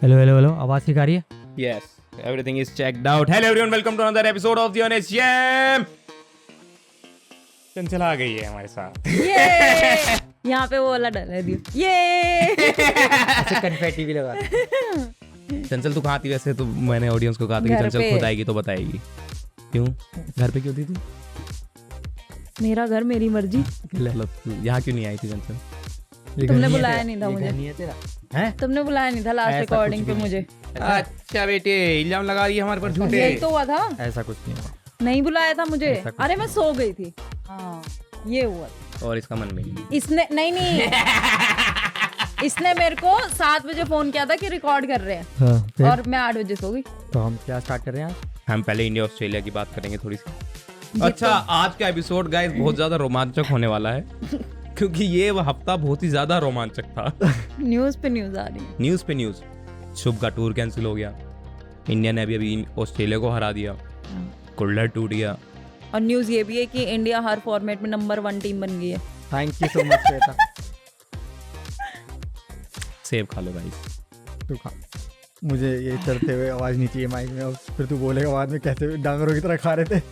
Hello hello hello, आवाज ठीक आ रही है? Yes, everything is checked out. Hello everyone, welcome to another episode of The Honest Jam. चंचल आ गई है हमारे साथ. ये यहाँ पे वो वाला डर दियो ये ऐसे कन्फेटी भी लगा दे। चंचल तू कहाँ थी वैसे? तो मैंने ऑडियंस को कहा था कि घर चंचल पे। खुद आएगी तो बताएगी. क्यों? घर पे क्यों थी तू? मेरा घर मेरी मर्जी। मतलब यहाँ क्यों नहीं आई थी चंचल? ये तुमने घर नहीं है बुलाया तेरा? नहीं था ये मुझे। घर नहीं है तेरा? हैं? तुमने बुलाया नहीं था लास्ट ऐसा रिकॉर्डिंग कुछ पे भी मुझे। अच्छा बेटे, इल्जाम लगा रही है हमारे पर झूठे. यही तो हुआ था, ऐसा कुछ नहीं हुआ। नहीं बुलाया था मुझे। ऐसा कुछ अरे मैं सो गई थी। हाँ ये हुआ था। और इसका मन में इसने नहीं इसने मेरे को 7 बजे फोन किया था कि रिकॉर्ड कर रहे हैं हाँ, फिर? और मैं 8 बजे सो गई। तो हम क्या स्टार्ट कर रहे हैं आज? हम पहले इंडिया ऑस्ट्रेलिया की बात करेंगे थोड़ी सी. ये अच्छा, आज का एपिसोड गाइस बहुत ज्यादा रोमांचक होने वाला है क्योंकि ये हफ्ता बहुत ही ज्यादा रोमांचक था. न्यूज पे न्यूज आ रही है। न्यूज पे न्यूज. शुभ का टूर कैंसिल हो गया. इंडिया ने अभी ऑस्ट्रेलिया को हरा दिया. कुल्लड़ टूट गया. और न्यूज ये भी है कि इंडिया हर फॉर्मेट में नंबर 1 टीम बन गई है। Thank you so much Shweta. सेब खा लो गाइस. तू खा। मुझे ये चलते हुए आवाज नहीं चाहिए माइक में, और फिर तू बोलेगा बाद में कैसे डांगरों की तरह खा रहे थे।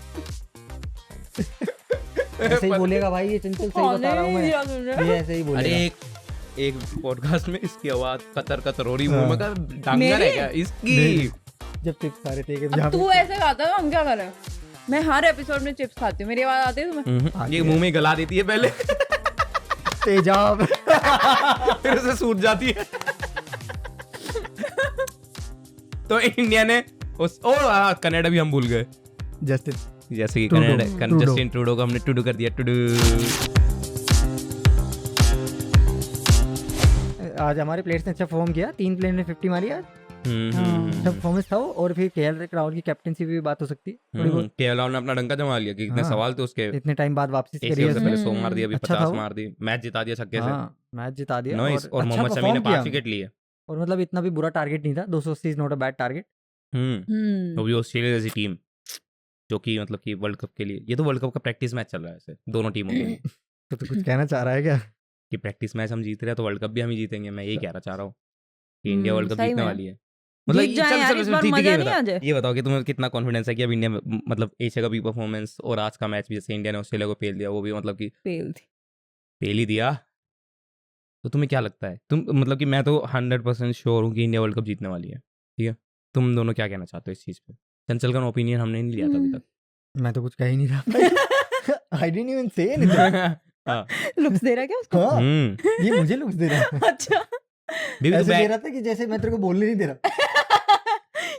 ऐसे ही बोलेगा भाई, ये चंचल सही बता रहा हूँ मैं, ये ऐसे ही अरे बोलेगा। एक पॉडकास्ट में इसकी आवाज कतर कतर हो रही मुंह हाँ। में का डांगर है क्या इसकी? नहीं, जब चिप्स खा रहे थे कि जहाँ अब तू ऐसे खाता है, हम क्या करें? मैं हर एपिसोड में चिप्स खाती हूँ। मेरी आवाज आती है तुम्हें? ये मुंह में गला देती है पहले तेजाब। फिर उसे सूट जाती है. तो इंडिया ने कनाडा भी हम भूल गए. जस्टिन जैसे कि Trudeau, Canada Trudeau. Justin Trudeau को हमने टुडू कर दिया. टुडू. आज हमारे प्लेयर्स ने अच्छा परफॉर्म किया, 3 प्लेयर ने 50 मारी आज। अच्छा परफॉर्मेंस था वो। और फिर केएल राहुल की कैप्टनसी भी बात हो सकती है थोड़ी बहुत। केएल राहुल ने अपना डंका जमा लिया कि कितने हाँ। सवाल थे उसके. इतने टाइम बाद वापसी करी एसीएल है से उसने। पहले 100 मार दिया, अभी अच्छा था 50 वो। मार दी. मैच जिता दिया छक्के से. हाँ, मैच जिता दिया। नाइस. और अच्छा मोहम्मद शमी ने perform 5 किया। विकेट लिए. और मतलब इतना भी बुरा टारगेट नहीं था, 280 is not a bad target. तो भी ऑस्ट्रेलिया जैसी टीम जो कि मतलब कि वर्ल्ड कप के लिए, ये तो वर्ल्ड कप का प्रैक्टिस मैच चल रहा है ऐसे दोनों टीमों के लिए. तो कुछ कहना चाह रहा है क्या? कि प्रैक्टिस मैच हम जीत रहे हैं तो वर्ल्ड कप भी हम ही जीतेंगे. मैं यही कहना चाह रहा हूँ कि इंडिया वर्ल्ड कप सही जीतने में। वाली है. जीत जाए यार, इस बार ठीक है, मजा ये नहीं बताओ. आ जाए। ये बताओ कि तुम्हें कितना कॉन्फिडेंस है कि अब इंडिया मतलब एशिया का भी परफॉर्मेंस और आज का मैच भी जैसे इंडिया ने ऑस्ट्रेलिया को पेल दिया, वो भी मतलब कि फेल थी। पेल ही दिया. तो तुम्हें क्या लगता है? तुम मतलब कि मैं तो 100% श्योर हूँ कि इंडिया वर्ल्ड कप जीतने वाली है. ठीक है, तुम दोनों क्या कहना चाहते हो इस चीज पे? चंचल का ओपिनियन हमने नहीं लिया था अभी तक. मैं तो कुछ कह ही नहीं रहा। I didn't even say anything. हाँ. लुक्स दे रहा क्या उसको? हाँ, हम्म. ये मुझे लुक्स दे रहा है। अच्छा बीबी तो ऐसे दे बैक. रहा था कि जैसे मैं तेरे को बोलने नहीं दे रहा।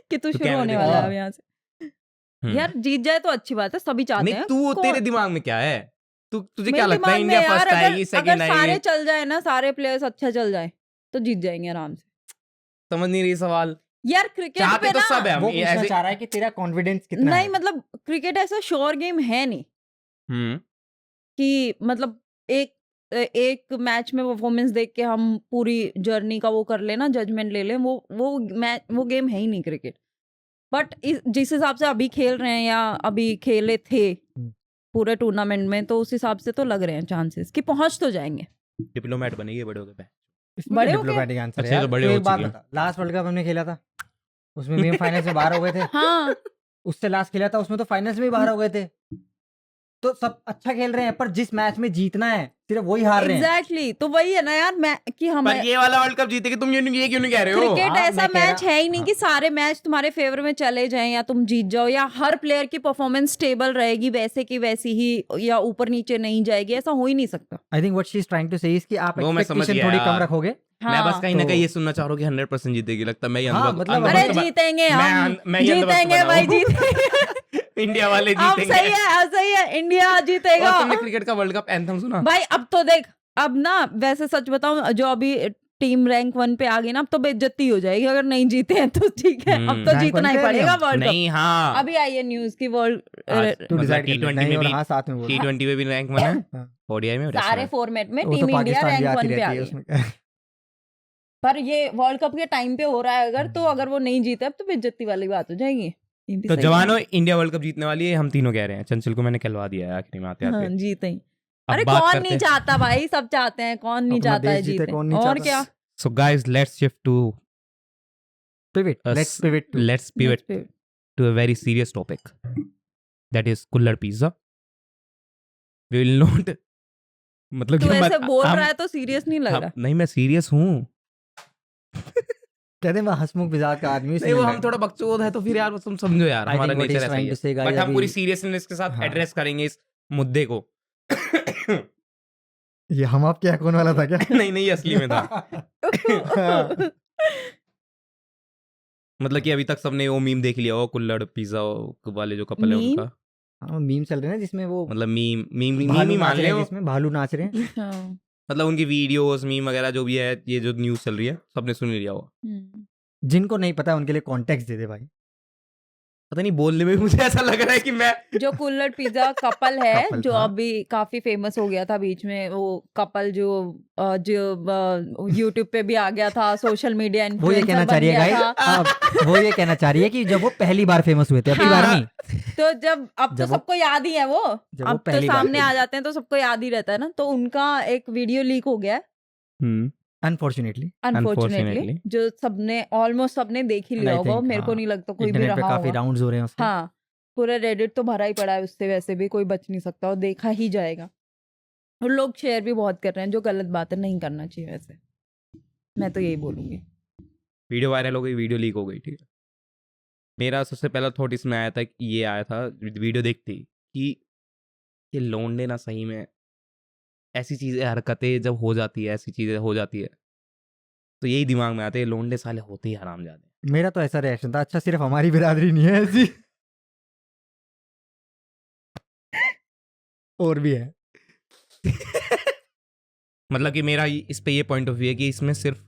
कि तू शुरू कैमरे होने देखो. वाला है हाँ। अब यहाँ से। यार जीत जाए तो अच्छी बात है, सभी चाहते नहीं, हैं। तू कौन- तेरे दिमाग में क्या है? तुझे मेरे क्या लगता है दिमाग में इंडिया यार, फर्स्ट आएगी, सेकंड अगर सारे आएगी? चल जाए ना, सारे प्लेयर्स अच्छा चल जाए तो जीत जाएंगे आराम से। समझ नहीं रही सवाल. यार क्रिकेट चाहते पे तो ना, सब है हम वो ये पूछना ऐसे. चाह रहा है कि तेरा कॉन्फिडेंस कितना नहीं है। मतलब क्रिकेट ऐसा श्योर गेम है नहीं हम्म. कि मतलब एक मैच में परफॉर्मेंस देख के हम पूरी जर्नी का वो कर लेना, जजमेंट ले लें। वो मैच, वो गेम है ही नहीं क्रिकेट. बट जिस हिसाब से अभी खेल रहे हैं या अभी खेले थे पूरे टूर्नामेंट में, तो उस हिसाब से तो लग रहे हैं चांसेस कि पहुंच तो जाएंगे। डिप्लोमेट बनेंगे बड़े हो गए. इसमें बड़े क्या हो गए? डिप्लोमेटिक आंसर है अच्छा, यार। तो बड़े तू हो एक बात चुके हैं. बता, लास्ट वर्ल्ड कप हमने खेला था, उसमें भी हम फाइनल्स में बाहर हो गए थे। हाँ उससे लास्ट खेला था, उसमें तो फाइनल्स में ही बाहर हो गए थे। तो सब अच्छा खेल रहे हैं, पर जिस मैच में जीतना है सिर्फ वही हार रहे हैं। एग्जैक्टली, तो वही है ना यार, मैं कि हम पर ये वाला वर्ल्ड कप जीतेगी, तुम ये क्यों नहीं कह रहे हो? क्रिकेट हाँ, ऐसा मैं कह मैच रहा- है ही नहीं कि सारे मैच तुम्हारे फेवर में चले जाएं या तुम जीत जाओ, या हर प्लेयर की परफॉर्मेंस स्टेबल रहेगी वैसे की वैसी ही, या ऊपर नीचे नहीं जाएगी। ऐसा हो ही नहीं सकता। I think what she is trying to say is कि आप वो मैं समझ एक्सपेक्टेशन गया थोड़ी यार. कम रखोगे। मैं बस कहीं ना तो- कहीं ये सुनना चाह रहा हूँ कि 100% जीतेगी. लगता है मैं ही हाँ, अंधभक्त- मतलब अंधभक्त अरे बन- जीतेंगे हम, मैं ही अंधभक्त जीतेंगे बना भाई, हूँ. जीतेंगे। इंडिया वाले अब जीतेंगे. सही है, अब सही है, इंडिया जीतेगा। और तुमने क्रिकेट का वर्ल्ड कप एंथम सुना? भाई अब तो देख, अब ना वैसे सच बताऊं, जो अभी टीम रैंक 1 पे आ गई ना, अब तो बेइज्जती हो जाएगी अगर नहीं जीते हैं तो। ठीक है, अब तो रैंक जीतना 1 ही पे आ गए पड़ेगा हम? World cup. नहीं. हाँ, अभी आई है न्यूज की वर्ल्ड आज तू मतलब डिसाइड कर ले। T20 नहीं, में और भी, हाँ साथ में बोल। T20 में भी रैंक 1 है, ओडीआई में भी सारे rank फॉर्मेट में वो टीम तो इंडिया पाकिस्तान भी रैंक आती 1 पे रहती आ है गई। उसमें। पर ये वर्ल्ड कप के टाइम पे हो रहा है अगर, तो अगर वो नहीं जीते अब तो बेइज्जती वाली बात हो जाएगी। ये भी तो सही जवानों, इंडिया वर्ल्ड कप जीतने वाली है, हम तीनों कह रहे हैं. चंचल को मैंने कहलवा दिया है आखिरी में आते है। हाँ, आते. जीते ही। अब अरे बात कौन करते नहीं चाहता भाई, सब चाहते हैं, कौन नहीं अपना चाहता है देश जीते, जीते। कौन नहीं और चाहता? क्या। So guys, let's shift to Pivot. Let's pivot to. Let's pivot to a very serious topic. That is कुल्हड़ पिज्जा. We will not. मतलब तू कि ऐसे बोल रहा है तो सीरियस नहीं लग रहा. नहीं मैं सीरियस हूँ. कहते हैं मैं हंसमुख मिजाज का आदमी नहीं वो हम थोड़ा बकचोद है तो फिर यार तुम समझो यार I हमारा think what नेचर he's ऐसा trying to say, ही है. guys, बट हम अभी- पूरी सीरियसनेस के साथ हाँ. एड्रेस करेंगे इस मुद्दे को. ये हम आप क्या कौन वाला था क्या? नहीं नहीं ये असली में था. मतलब कि अभी तक सबने वो मीम देख लिया हो कुल्हड़ पिज्जा वाले जो कपल है Meme? उनका. हाँ मीम चल रहे हैं जिसमें वो मतलब मीम मीम भालू ही मान नाच रहे ले हैं, वो. जिसमें भालू नाच रहे हैं. हाँ. मतलब उनकी वीडियोस मीम वगैरह जो भी है ये जो न्यूज़ चल रही है सबने सुन लिया होगा. हम्म. जिनको नहीं पता उनके लिए कॉन्टेक्स्ट दे दे भाई. पता नहीं बोलने में मुझे ऐसा लग रहा है कि मैं जो कुल्हड़ पिज्जा कपल है Couple जो था. अभी काफी फेमस हो गया था बीच में, वो कपल जो यूट्यूब पे भी आ गया था, सोशल मीडिया वो ये कहना चाह रही है गाइस, वो ये कहना चाह रही है कि जब वो पहली बार फेमस हुए थे, अपनी बार हाँ. नहीं. तो जब अब जब तो वो- सबको याद ही है वो, जब वो अब तो पहली बार सामने थे. आ जाते हैं तो सबको याद ही रहता है ना. तो उनका एक वीडियो लीक हो गया है अनफॉर्चुनेटली अनफॉर्चुनेटली, जो सबने ऑलमोस्ट सबने देख ही And लिया I होगा. think, मेरे को हाँ, नहीं लगता कोई भी इंटरनेट पे रहा काफी होगा. राउंड्स हो रहे हैं उसके. हाँ, पूरा रेडिट तो भरा ही पड़ा है उससे, वैसे भी कोई बच नहीं सकता और देखा ही जाएगा. और लोग शेयर भी बहुत कर रहे हैं, जो गलत बात है, नहीं करना चाहिए वैसे. मैं तो यही बोलूंगी. वीडियो वायरल हो गई, वीडियो लीक हो गई, ठीक है. मेरा सबसे पहला थॉट इसमें आया था, ये आया था वीडियो देखते ही कि ये लोंडे ना सही में ऐसी चीज़ें हरकतें जब हो जाती है, ऐसी चीज़ें हो जाती है तो यही दिमाग में आते हैं लोंडे साले होते ही हरामजादे. मेरा तो ऐसा रिएक्शन था, अच्छा सिर्फ हमारी बिरादरी नहीं है ऐसी, और भी है. मतलब कि मेरा इस पे ये पॉइंट ऑफ व्यू है कि इसमें सिर्फ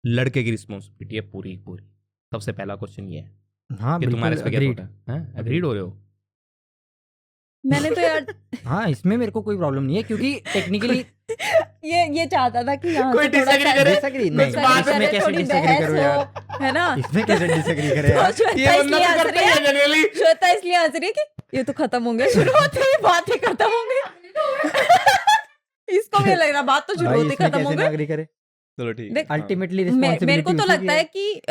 लड़के की रिस्पॉन्सिबिलिटी है पूरी पूरी. सबसे पहला क्वेश्चन ये है हाँ कि तुम्हारे इस पे क्या बिल्कुल थॉट है? एग्रीड हो रहे हो? मैंने तो यार हाँ इसमें मेरे को कोई प्रॉब्लम नहीं है क्योंकि टेक्निकली ये चाहता था कि यहाँ कोई से थोड़ा disagree सा करे? डिसएग्री कुछ नहीं, बात इसमें करे, कैसे थोड़ी डिसएग्री बहस करो हो, यार, है ना. इसमें कैसे डिसएग्री करे यार. तो श्वेता ये बंदा इसलिए तो हंस करता रही ही है है, जनरली. श्वेता इसलिए हंस रही है कि ये तो खत्म हो गया, शुरू होते ही बात ही खत्म हो गई. इसको भी लग रहा बात तो शुरू भाई होते ही इसमें खत्म हो कैसे गई. नागरिक करे. चलो ठीक है. देख, हाँ. अल्टीमेटली मेरे को तो लगता है कि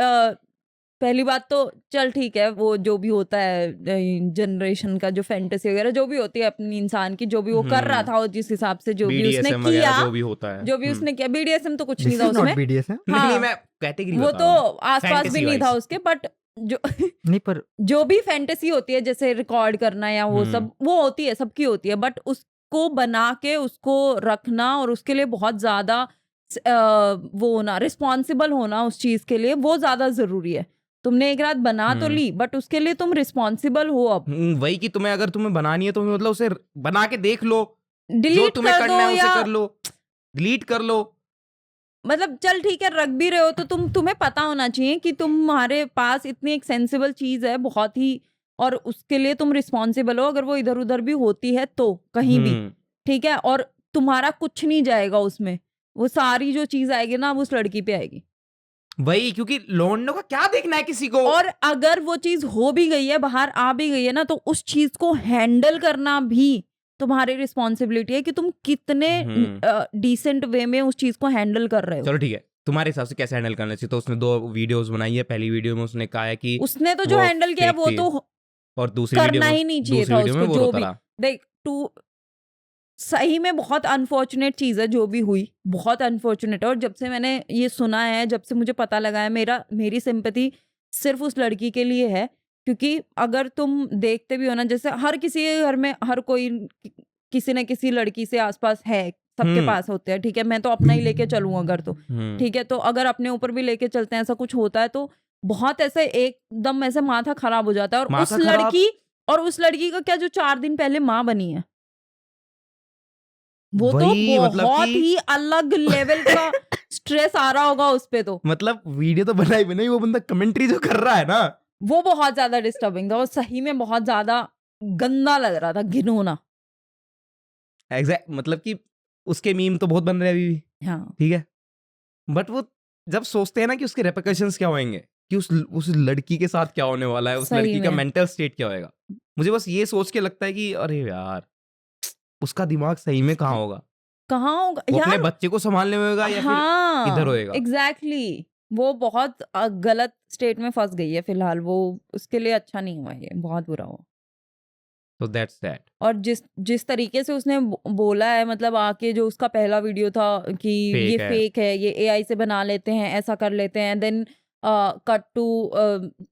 पहली बात तो चल ठीक है, वो जो भी होता है जनरेशन का जो फैंटेसी वगैरह जो भी होती है अपनी इंसान की, जो भी वो कर रहा था और जिस हिसाब से जो भी उसने BDSM वगैरह किया, जो भी होता है, जो भी उसने किया, बीडीएसएम तो कुछ दिस नहीं था इज नॉट उसमें. बीडीएसएम. नहीं नहीं हाँ, मैं कैटेगरी वो बता तो रहा हूँ. आसपास भी नहीं था Fantasy-wise. उसके, बट जो नहीं पर जो भी फैंटेसी होती है जैसे रिकॉर्ड करना या वो सब, वो होती है, सबकी होती है, बट उसको बना के उसको रखना और उसके लिए बहुत ज्यादा वो होना, रिस्पॉन्सिबल होना उस चीज के लिए, वो ज्यादा जरूरी है. तुमने एक रात बना तो ली, बट उसके लिए तुम रिस्पॉन्सिबल हो. अब वही कि तुम्हें अगर तुम्हें बनानी है तो मतलब उसे बना के देख लो, जो डिलीट तुम्हें कर करना दो है उसे या कर लो, डिलीट कर लो. मतलब चल ठीक है रख भी रहे हो तो तुम्हें पता होना चाहिए कि तुम्हारे पास इतनी एक सेंसिबल चीज है बहुत ही, और उसके लिए तुम रिस्पॉन्सिबल हो. अगर वो इधर उधर भी होती है तो कहीं भी, ठीक है, और तुम्हारा कुछ नहीं जाएगा उसमें, वो सारी जो चीज आएगी ना वो उस लड़की पे आएगी. वही, क्योंकि लोंडों का क्या देखना है किसी को. और अगर वो चीज हो भी गई है, बाहर आ भी गई है ना, तो उस चीज को हैंडल करना भी तुम्हारी रिस्पॉन्सिबिलिटी है कि तुम कितने डिसेंट वे में उस चीज को हैंडल कर रहे हो. चलो ठीक है, तुम्हारे हिसाब से कैसे हैंडल करना चाहिए? तो उसने 2 वीडियोस बनाई है. पहली वीडियो में उसने कहा है कि उसने तो जो वो हैंडल किया fake वो थी. तो और दूसरी वीडियो करना में ही नहीं चाहिए दूसरी था वीडियो में उसको. वो जो रोता भी रहा. देख, सही में बहुत अनफॉर्चुनेट चीज है जो भी हुई, बहुत अनफॉर्चुनेट है. और जब से मैंने ये सुना है, जब से मुझे पता लगा है, मेरी सिंपैथी सिर्फ उस लड़की के लिए है. क्योंकि अगर तुम देखते भी हो ना, जैसे हर किसी के घर में हर कोई किसी न किसी लड़की से आसपास है, सबके पास होते हैं, ठीक है. मैं तो अपना ही लेके चलूं अगर तो, ठीक है, तो अगर अपने ऊपर भी लेके चलते हैं, ऐसा कुछ होता है तो बहुत ऐसे एकदम ऐसे माथा खराब हो जाता है. और उस लड़की का क्या, जो 4 दिन पहले माँ बनी है, वो तो मतलब बहुत कि- ही अलग लेवल का स्ट्रेस आ रहा होगा उस पे. तो मतलब वीडियो तो बनाई भी नहीं, वो बंदा कमेंट्री जो कर रहा है ना, वो बहुत ज्यादा डिस्टर्बिंग था, और सही में बहुत ज्यादा गंदा लग रहा था, घिनौना. एग्जैक्ट. मतलब कि उसके मीम तो बहुत बन रहे हैं अभी भी, हाँ, ठीक है, बट वो जब सोचते हैं ना कि उसके रेपरकशंस क्या होंगे, कि उस लड़की के साथ क्या होने वाला है, उस सही लड़की का में। मेंटल स्टेट क्या होएगा, मुझे बस ये सोच के लगता है कि अरे यार उसका दिमाग सही में कहाँ होगा, कहाँ होगा वो अपने यार. बच्चे को संभालने में होगा या फिर हाँ, इधर होएगा. एग्जैक्टली. वो बहुत गलत स्टेट में फंस गई है फिलहाल, वो उसके लिए अच्छा नहीं हुआ, ये बहुत बुरा हुआ। तो दैट्स दैट। और जिस तरीके से उसने बोला है, मतलब आके जो उसका पहला वीडियो था कि ये फेक है, ये एआई से बना लेते हैं, ऐसा कर लेते हैं, देन कट टू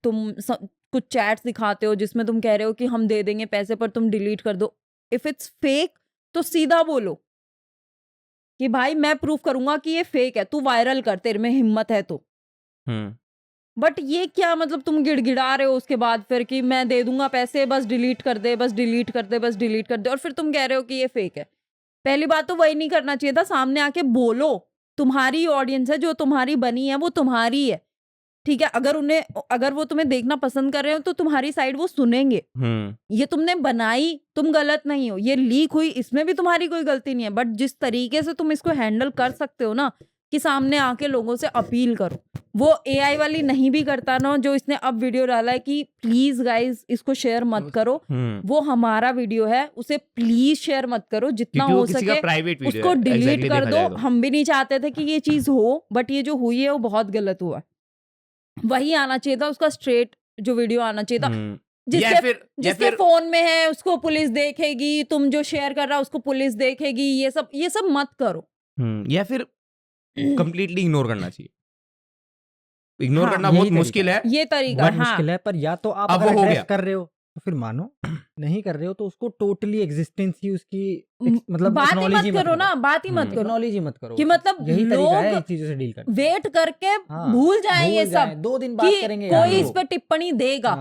तुम कुछ चैट्स दिखाते हो जिसमें तुम कह रहे हो कि हम दे देंगे पैसे पर तुम डिलीट कर दो। इफ इट्स फेक तो सीधा बोलो कि भाई मैं प्रूफ करूंगा कि ये फेक है, तू वायरल कर, तेरे में हिम्मत है तो। बट ये क्या मतलब तुम गिड़गिड़ा रहे हो उसके बाद फिर कि मैं दे दूंगा पैसे, बस डिलीट कर दे, बस डिलीट कर दे, बस डिलीट कर दे, और फिर तुम कह रहे हो कि ये फेक है। पहली बात तो वही नहीं करना चाहिए था, सामने आके बोलो। तुम्हारी ऑडियंस है, जो तुम्हारी बनी है वो तुम्हारी है, ठीक है। अगर वो तुम्हें देखना पसंद कर रहे हो तो तुम्हारी साइड वो सुनेंगे। ये तुमने बनाई, तुम गलत नहीं हो, ये लीक हुई, इसमें भी तुम्हारी कोई गलती नहीं है। बट जिस तरीके से तुम इसको हैंडल कर सकते हो ना, कि सामने आके लोगों से अपील करो, वो एआई वाली नहीं भी करता ना, जो इसने अब वीडियो डाला है कि प्लीज गाइज इसको शेयर मत करो, वो हमारा वीडियो है, उसे प्लीज शेयर मत करो, जितना हो सके उसको डिलीट कर दो। हम भी नहीं चाहते थे कि ये चीज हो, बट ये जो हुई है वो बहुत गलत हुआ। वही आना चाहिए था उसका स्ट्रेट जो वीडियो आना चाहिए था, जिसके फोन में है उसको पुलिस देखेगी, तुम जो शेयर कर रहा उसको पुलिस देखेगी, ये सब मत करो। या फिर कंप्लीटली इग्नोर करना चाहिए। इग्नोर करना बहुत मुश्किल है, ये तरीका मुश्किल है, पर या तो आप अगर एड्रेस कर रहे हो तो फिर मानो, नहीं कर रहे हो तो उसको टोटली एग्जिस्टेंस ही उसकी मतलब बात ही मत करो ना, बात ही मत करो, एक्नॉलेज ही मत करो कि मतलब यही तरीका है इन चीजों से डील करने, वेट करके भूल जाएं ये सब, 2 दिन बात करेंगे, कोई इस पे टिप्पणी देगा।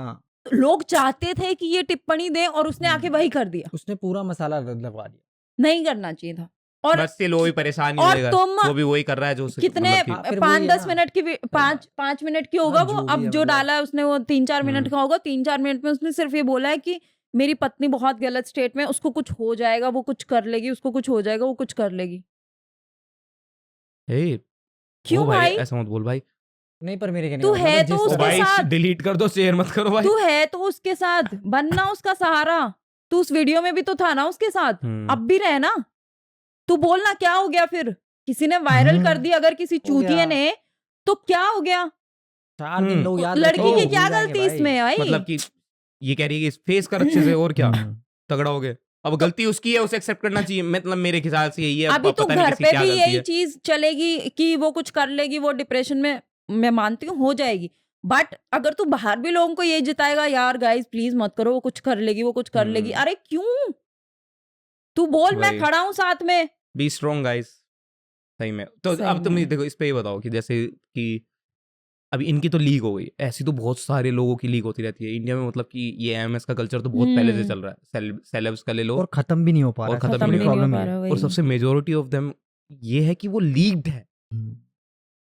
लोग चाहते थे कि ये टिप्पणी दे और उसने आके वही कर दिया, उसने पूरा मसाला लगवा दिया। नहीं करना चाहिए था। और बस से लोग भी परेशान नहीं होगा, वो भी वही कर रहा है जो कितने 5-10 मिनट की 5 मिनट की होगा वो, अब जो डाला है उसने वो 3-4 मिनट का होगा। 3-4 मिनट में उसने सिर्फ ये बोला है कि मेरी पत्नी बहुत गलत स्टेट में, उसको कुछ हो जाएगा वो कुछ कर लेगी, उसको कुछ हो जाएगा वो कुछ कर लेगी। क्यों भाई ऐसा मत बोल भाई। नहीं पर मेरे कहने तू है तो उसके साथ, डिलीट कर दो, शेयर मत करो भाई। तू है तो उसके साथ, बनना उसका सहारा। तू उस वीडियो में भी तो था ना उसके साथ, अब भी रहे ना। तू बोलना क्या हो गया फिर, किसी ने वायरल कर दी अगर किसी चूतिए ने, तो क्या हो गया? 4 दिन लोग याद लड़की की क्या गलती इसमें भाई? मतलब कि ये कह रही है कि फेस कर अच्छे से, और क्या तगड़ा हो गया। अब गलती उसकी है, उसे एक्सेप्ट करना चाहिए, मतलब मेरे ख्याल से यही है। अभी तो घर पे भी यही चीज चलेगी कि वो कुछ कर लेगी, वो डिप्रेशन में, मैं मानती हूँ हो जाएगी। बट अगर तू बाहर भी लोगों को ये जिताएगा, यार गाइस प्लीज मत करो, वो कुछ कर लेगी, वो कुछ कर लेगी, अरे क्यों? तू बोल मैं खड़ा हूँ साथ में। बी स्ट्रॉन्ग गाइस, सही में। तो अब तुम देखो, इस पे ही बताओ कि जैसे कि अभी इनकी तो लीक हो गई, ऐसी तो बहुत सारे लोगों की लीक होती रहती है इंडिया में। मतलब कि ये एमएस का कल्चर तो बहुत पहले से चल रहा है, सेलेब्स का ले लो, और खत्म भी नहीं हो पा रहा, और खत्म नहीं हो पा रहा। और सबसे मेजॉरिटी ऑफ देम ये है कि वो लीक्ड है,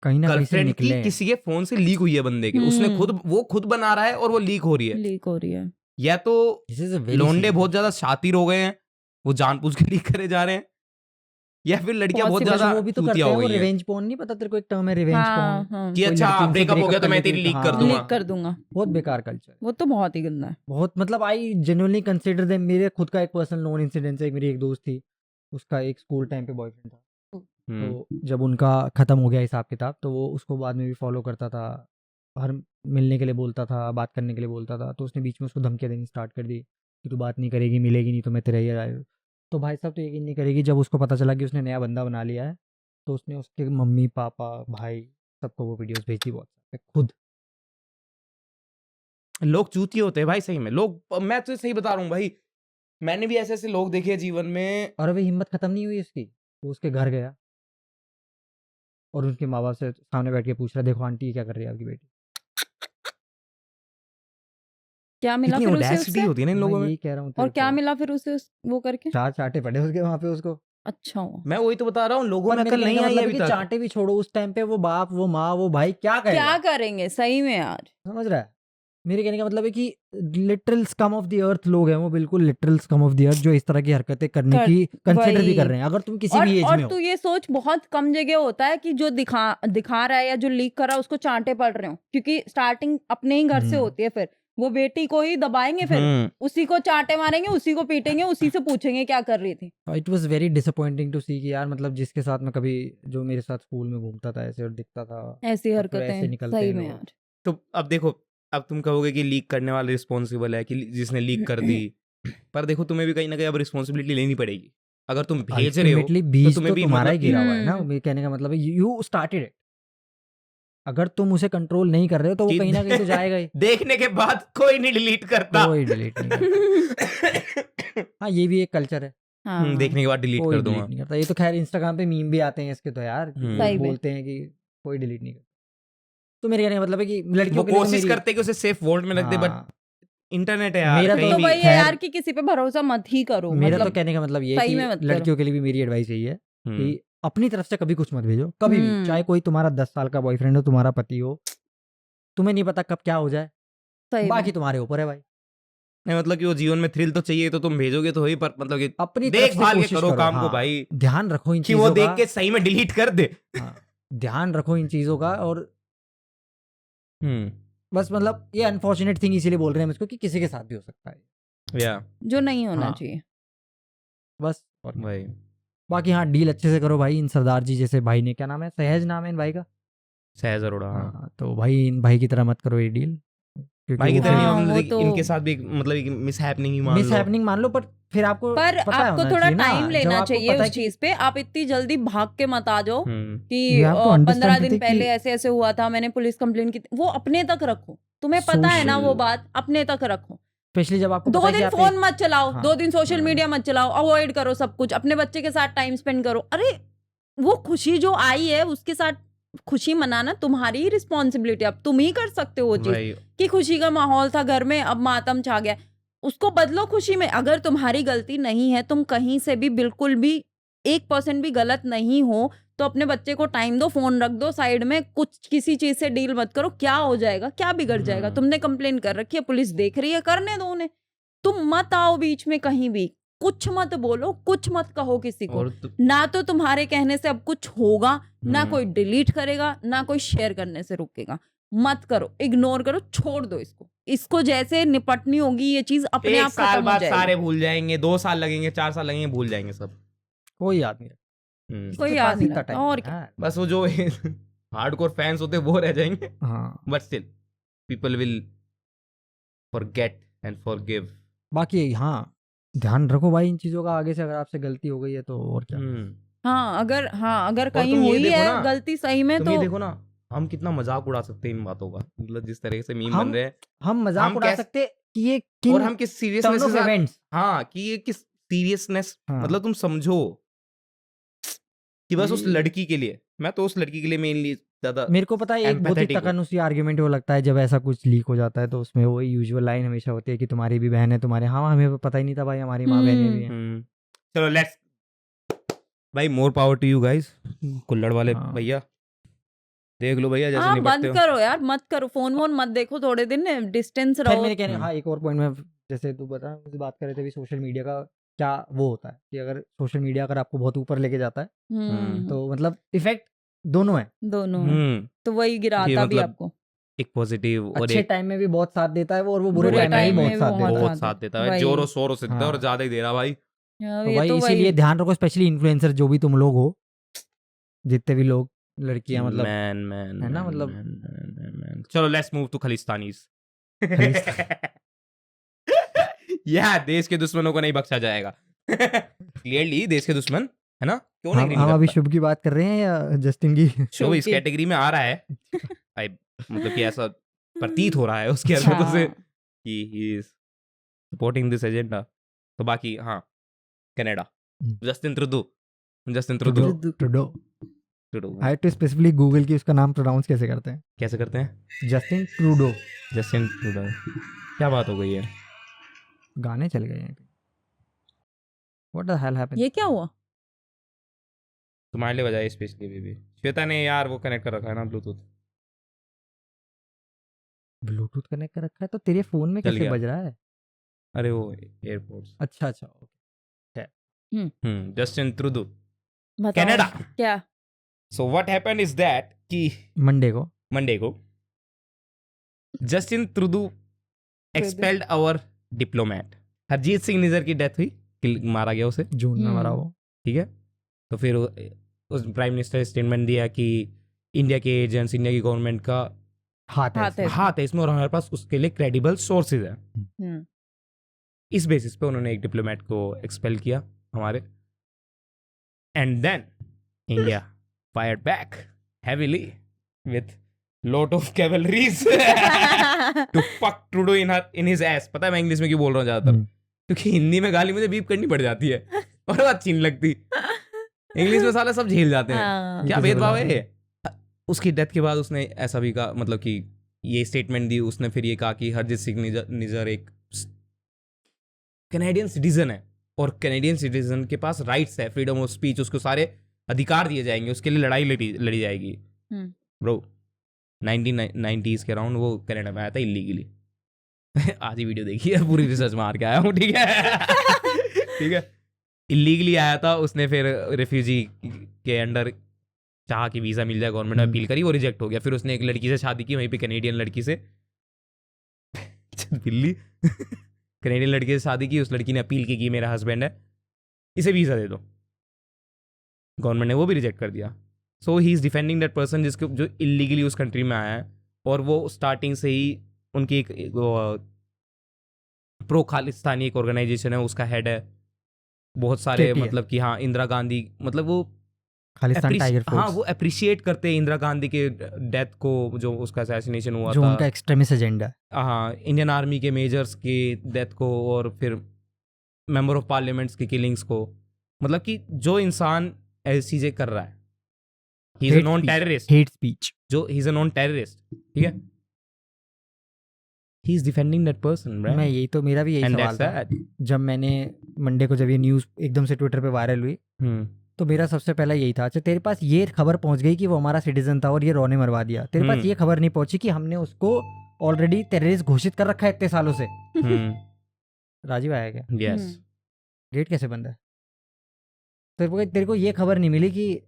कहीं ना कहीं से निकले की किसी के फोन से लीक हुई है बंदे की, उसने खुद बना रहा है और वो लीक हो रही है। या तो लोंडे बहुत ज्यादा शातिर हो गए हैं, वो जानबूझ के लीक करे जा रहे हैं, या फिर लड़कियां बहुत ज्यादा वो भी तो करते हैं, वो रिवेंज पोर्न, नहीं पता तेरे को एक टर्म है रिवेंज पोर्न, कि अच्छा ब्रेकअप हो गया तो मैं तेरी लीक कर दूंगा। बहुत बेकार कल्चर, वो तो बहुत ही गंदा है, बहुत। मतलब आई जेन्युइनली कंसीडर देम। मेरे खुद का एक पर्सनल नोन इंसिडेंट है, एक मेरी एक दोस्त थी, उसका एक स्कूल टाइम पे बॉयफ्रेंड था, तो जब उनका खत्म हो गया हिसाब किताब, तो वो उसको बाद में भी फॉलो करता था, हर मिलने के लिए बोलता था, बात करने के लिए बोलता था। तो उसने बीच में उसको धमकियाँ देनी स्टार्ट कर दी कि तू बात नहीं करेगी, मिलेगी नहीं तो मैं तेरा ये। तो भाई साहब तो यकीन नहीं करेगी, जब उसको पता चला कि उसने नया बंदा बना लिया है, तो उसने उसके मम्मी पापा भाई सबको वो वीडियोस भेजी व्हाट्सएप पे खुद। लोग चूतिए होते हैं भाई, सही में लोग, मैं तो सही बता रहा हूँ भाई, मैंने भी ऐसे ऐसे लोग देखे जीवन में। और अभी हिम्मत खत्म नहीं हुई उसकी, वो उसके घर गया और उनके माँ बाप से सामने बैठ के पूछ रहा, देखो आंटी क्या कर रही है आपकी बेटी। क्या मिला फिर उसे? होती है ना इन लोगों में, यही कह रहा हूँ। और क्या मिला फिर उसे वो करके? 4 चांटे पड़े उसके वहाँ पे उसको। अच्छा, मैं वही तो बता रहा हूँ, लोगों में अकल नहीं आई अभी तक। चांटे भी छोड़ो, उस टाइम पे वो बाप, वो माँ, वो भाई क्या करेंगे सही में यार, समझ रहा है? मेरे कहने का मतलब है कि literal scum of the earth लोग हैं वो, बिल्कुल literal scum of the earth, जो इस तरह की हरकतें करने की कंसीडर भी कर रहे हैं। अगर तुम किसी भी एज में हो, और तू ये सोच, बहुत कम जगह होता है कि जो दिखा रहा है या जो लीक कर रहा है उसको चांटे पड़ रहे हो, क्योंकि स्टार्टिंग अपने ही घर से होती है। फिर वो बेटी को ही दबाएंगे, फिर उसी को चाटे मारेंगे, उसी को पीटेंगे, उसी से पूछेंगे क्या कर रही थी। It was very disappointing to see कि यार मतलब जिसके साथ मैं कभी जो मेरे साथ स्कूल में घूमता था ऐसे और दिखता था ऐसी ऐसे हरकतें निकलते सही हैं में लोग। यार। तो अब देखो, अब तुम कहोगे कि लीक करने वाला रिस्पॉन्सिबल है, कि जिसने लीक कर दी, पर देखो तुम्हें भी कहीं ना कहीं अब रिस्पॉन्सिबिलिटी लेनी पड़ेगी। अगर तुम भेज रहे हो अल्टीमेटली तो बीज तुम्हें तो भी तुम्हारा ही मतलब कि गिरा हुआ है ना, मेरे कहने का मतलब है यू स्टार्टेड इट। अगर तुम उसे कंट्रोल नहीं कर रहे हो तो वो कि कहीं ना कहीं तो जाएगा ही। देखने के बाद कोई नहीं डिलीट करता। कोई डिलीट नहीं करता। हाँ ये भी एक कल्चर है, हाँ देखने के बाद डिलीट कोई कर डिलीट दूंगा। नहीं करता। ये तो खैर इंस्टाग्राम पे मीम भी आते हैं इसके तो यार, कि सही लोग में। बोलते हैं कि कोई डिलीट नहीं करता। तो मेरे कहने का मतलब है कि लड़कियों वो के लिए तो कोशिश मेरी करते कि उसे सेफ वर्ल्ड में रख दे, बट हाँ, इंटरनेट है यार, मेरा कहीं तो भी। वही है खैर यार कि किसी पे भरोसा मत ही करो। मेरा तो मतलब कहने का मतलब ये है सही कि में मत करो। लड़कियों के लिए भी मेरी एडवाइस यही है हम्म, कि अपनी तरफ से कभी कुछ मत भेजो, कभी भी, चाहे कोई तुम्हारा 10 साल का बॉयफ्रेंड हो, तुम्हारा पति हो, तुम्हें नहीं पता कब क्या हो जाए, सही बाकी में। तुम्हारे ऊपर है भाई। नहीं मतलब कि वो जीवन में थ्रिल तो चाहिए, तो तुम भेजोगे तो ही, पर मतलब कि अपनी तरफ से देखभाल के कोशिश करो काम को हाँ, भाई, ध्यान रखो इन कि वो चीजों देख का। के सही में डिलीट कर दे। हाँ, ध्यान रखो इन चीजों का। और बस मतलब ये अनफॉर्चुनेट थिंग इसीलिए बोल रहे हैं हम इसको कि किसी के साथ भी हो सकता है, या जो नहीं होना हाँ। चाहिए। बस। और भाई बाकी हाँ डील अच्छे से करो भाई। इन सरदार जी जैसे भाई ने, क्या नाम है, सहज नाम है इन भाई का, सहज अरोड़ा, हाँ। हाँ, तो भाई इन भाई की तरह मत करो ये डील, क्योंकि भाई की वो तरह नहीं, हाँ, हम वो तो इनके साथ भी मतलब एक मिस हैपनिंग ही मान मिस लो। हैपनिंग मान लो, पर फिर आपको पर पता आपको होना थोड़ा चाहिए ना, टाइम जब लेना आपको चाहिए पता उस है कि चीज पे। आप इतनी जल्दी भाग के मत आ जाओ कि You have to understand 15 दिन प्रतीक पहले कि- ऐसे ऐसे हुआ था, मैंने पुलिस कंप्लेंट की थी। वो अपने तक रखो, तुम्हें पता है ना वो Social- बात, अपने तक रखो। स्पेशली जब आपको 2 पता है कि दिन आप फोन मत चलाओ, हाँ, 2 दिन सोशल हाँ। मीडिया मत चलाओ, अवॉइड करो सब कुछ, अपने बच्चे के साथ टाइम स्पेंड करो। अरे वो खुशी जो आई है उसके साथ खुशी मनाना तुम्हारी ही रिस्पॉन्सिबिलिटी, अब तुम ही कर सकते हो वो चीज। भाई कि खुशी का माहौल था घर में, अब मातम छा गया, उसको बदलो खुशी में। अगर तुम्हारी गलती नहीं है, तुम कहीं से भी बिल्कुल भी 1% भी गलत नहीं हो, तो अपने बच्चे को टाइम दो, फोन रख दो साइड में, कुछ किसी चीज से डील मत करो। क्या हो जाएगा, क्या बिगड़ जाएगा? तुमने कंप्लेन कर रखी है, पुलिस देख रही है, करने दो उन्हें। तुम मत आओ बीच में कहीं भी, कुछ मत बोलो, कुछ मत कहो किसी को। और ना तो तुम्हारे कहने से अब कुछ होगा, ना हम्म। कोई डिलीट करेगा, ना कोई शेयर करने से रुकेगा। मत करो, इग्नोर करो, छोड़ दो इसको। इसको जैसे निपटनी होगी ये चीज अपने एक आप साल खत्म हो बाद जाएगी। सारे भूल जाएंगे, 2 साल लगेंगे, 4 साल लगेंगे, भूल जाएंगे सब। कोई याद नहीं रखता, हम्म। कोई इसके याद पास नहीं इतना रखता, टाइम और नहीं क्या। है। बस वो जो हार्डकोर फैंस होते हैं वो रह जाएंगे, हाँ, but still people will forget and forgive. बाकी हाँ ध्यान रखो भाई इन चीजों का आगे से, अगर आपसे गलती हो गई है तो और क्या। हाँ अगर और कहीं तुम ये हुई देखो है ना, गलती सही में, तुम तो ये देखो ना, हम कितना मजाक उड़ा सकते हैं इन बातों का, मतलब जिस तरह से मीम बन हम रहे हैं, हम मजाक हम उड़ा कैसे- सकते कि ये और किन हम किस टर्न सीरियसनेस ऑफ के साथ, इवेंट्स। हाँ, कि ये किस सीरियसनेस, हाँ। मतलब तुम समझो कि बस उस ये- लड़की के लिए, मैं तो उस लड़की के लिए मेनली ज्यादा मेरे को पता है एक बहुत ही empathetic हूँ। तकनुसी आर्ग्यूमेंट वो लगता है जब ऐसा कुछ लीक हो जाता है, तो उसमें वो यूजुअल लाइन हमेशा होती है कि तुम्हारी भी बहन है, तुम्हारे, हाँ हमें पता ही नहीं था भाई, हमारी माँ बहनें भी हैं। चलो लेट्स, भाई more power to you guys, कुल्लड़ वाले हाँ। भैया, देख लो भैया जैसे हाँ निपटते बंद हो। करो यार, मत करो, फोन वोन मत देखो थोड़े दिन, डिस्टेंस खैर रहो। मेरे कहने हाँ एक और पॉइंट में, जैसे तू बता, मुझे बात कर रहे थे अभी सोशल मीडिया का क्या वो होता है कि अगर सोशल मीडिया अगर आपको बहुत ऊपर लेके जाता है तो मतलब इफेक्ट दोनों है। दोनों हैं। तो वही गिराता भी मतलब आपको। एक पॉजिटिव और अच्छे एक टाइम में भी बहुत साथ देता है वो, और वो बुरे बुरे टाइम में भी टाइम बहुत में साथ भी देता है। बहुत साथ देता है, वही। जोरों शोरों से देता है, और हाँ। ज्यादा ही दे रहा भाई। तो ये भाई तो इसीलिए वही ध्यान रखो, स्पेशली इन्फ्लुएंसर जो भी तुम लोग हो, जितने भी लोग, लड़कियां, मतलब मैन है ना, मतलब मैन। चलो लेट्स मूव टू खलिस्तानीज। खलिस्तान। यह देश के दुश्मनों को नहीं बख्शा जाएगा। क्लियरली देश के दुश्मन है ना, क्यों नहीं हम अभी करता? शुभ की बात कर रहे हैं या जस्टिन की? शुभ इस की। कैटेगरी में आ रहा है। आई मतलब कि ऐसा प्रतीत हो रहा है उसकी हरकतों से हाँ। कि he is supporting this agenda. तो बाकी हाँ, Canada, Justin Trudeau, Trudeau. Trudeau I to specifically Google की उसका नाम प्रोनाउंस कैसे करते हैं। कैसे करते हैं? Justin Trudeau. Justin Trudeau. क्या बात हो गई है? गाने चल गए हैं। What the hell happened? ये क्या हुआ? तुम्हारे लिए बजाय स्पेशली बेबी। श्वेता ने यार वो कनेक्ट कर रखा है ना ब्लूटूथ। ब्लूटूथ कनेक्ट कर रखा है तो तेरे फोन में चल कैसे गया। बज रहा है? अरे वो एयरपोर्ट्स। अच्छा जस्टिन ट्रूडो, बताओ। कनाडा। क्या? So what happened is that कि मंडे को मंडे को Justin Trudeau expelled our diplomat. Harjeet Singh Nijjar की डेथ हुई, मारा गया उसे, जून में मरा वो। ठीक है। तो फिर उस प्राइम मिनिस्टर स्टेटमेंट दिया कि इंडिया के एजेंट्स, इंडिया की गवर्नमेंट का हाथ है हाथ है। इसमें। हाथ है इसमें और हमारे पास उसके लिए क्रेडिबल सोर्सेज है। हम्म, इस बेसिस पे उन्होंने एक डिप्लोमेट को एक्सपेल किया हमारे, and then India fired back heavily with lot of cavalries to fuck Trudeau in his ass. पता है मैं इंग्लिश में क्यों बोल रहा हूँ ज्यादातर, हम्म। क्योंकि हिंदी में गाली मुझे बीप करनी पड़ जाती है और वो अच्छी नहीं लगती। इंग्लिश में साले सब झेल जाते हैं। हाँ, क्या तो भेदभाव जरूर है ये? उसकी डेथ के बाद उसने ऐसा भी कहा, मतलब कि ये स्टेटमेंट दी उसने, फिर ये कहा कि हरजीत सिंह निज्जर एक कैनेडियन सिटीजन है और कैनेडियन सिटीजन के पास राइट्स है, फ्रीडम ऑफ स्पीच, उसको सारे अधिकार दिए जाएंगे, उसके लिए लड़ाई लड़ी जाएगी। हम्म। ब्रो 1990s के अराउंड वो कनाडा में आया था इलीगली। आज ही वीडियो देखी है, पूरी रिसर्च मार के आया हूँ। ठीक है ठीक है, इलीगली आया था उसने, फिर रिफ्यूजी के अंडर चाह कि वीज़ा मिल जाए, गवर्नमेंट में अपील करी, वो रिजेक्ट हो गया। फिर उसने एक लड़की से शादी की, वहीं पे कैनेडियन लड़की से बिल्ली कैनेडियन लड़की से शादी की। उस लड़की ने अपील की कि मेरा हस्बैंड है, इसे वीज़ा दे दो। गवर्नमेंट ने वो भी रिजेक्ट कर दिया। So he is defending that person जिसको जो इलीगली उस कंट्री में आया है, और वो स्टार्टिंग से ही उनकी एक प्रो खालिस्तानी एक ऑर्गेनाइजेशन है, उसका हेड है। बहुत सारे KPL। मतलब कि हाँ, इंदिरा गांधी, मतलब वो खालिस्तान टाइगर हाँ फोर्स, वो अप्रिशिएट करते हैं इंदिरा गांधी के डेथ को, जो उसका असैसिनेशन हुआ जो था। उनका एक्सट्रीमिस्ट एजेंडा है। हाँ, इंडियन आर्मी के मेजर्स के डेथ को, और फिर मेंबर ऑफ पार्लियामेंट्स की किलिंग्स को। मतलब कि जो इंसान ऐसी चीजें कर रहा है, he is a Hate non speech। Terrorist, hate speech. जो he is a non terrorist, ठीक है, he is defending that person. मैं यही तो, मेरा भी यही सवाल था जब मैंने मंडे को, जब ये न्यूज़ एकदम से ट्विटर पे वायरल हुई, तो मेरा सबसे पहला यही था, अच्छा तेरे पास ये खबर पहुंच गई कि वो हमारा सिटीजन था और ये रॉ ने मरवा दिया, तेरे पास ये खबर नहीं पहुंची कि हमने उसको ऑलरेडी टेररिस्ट घोषित कर रखा है इतने सालों से। राजीव आया क्या? यस, गेट कैसे बंद है? तेरे को ये खबर नहीं मिली कि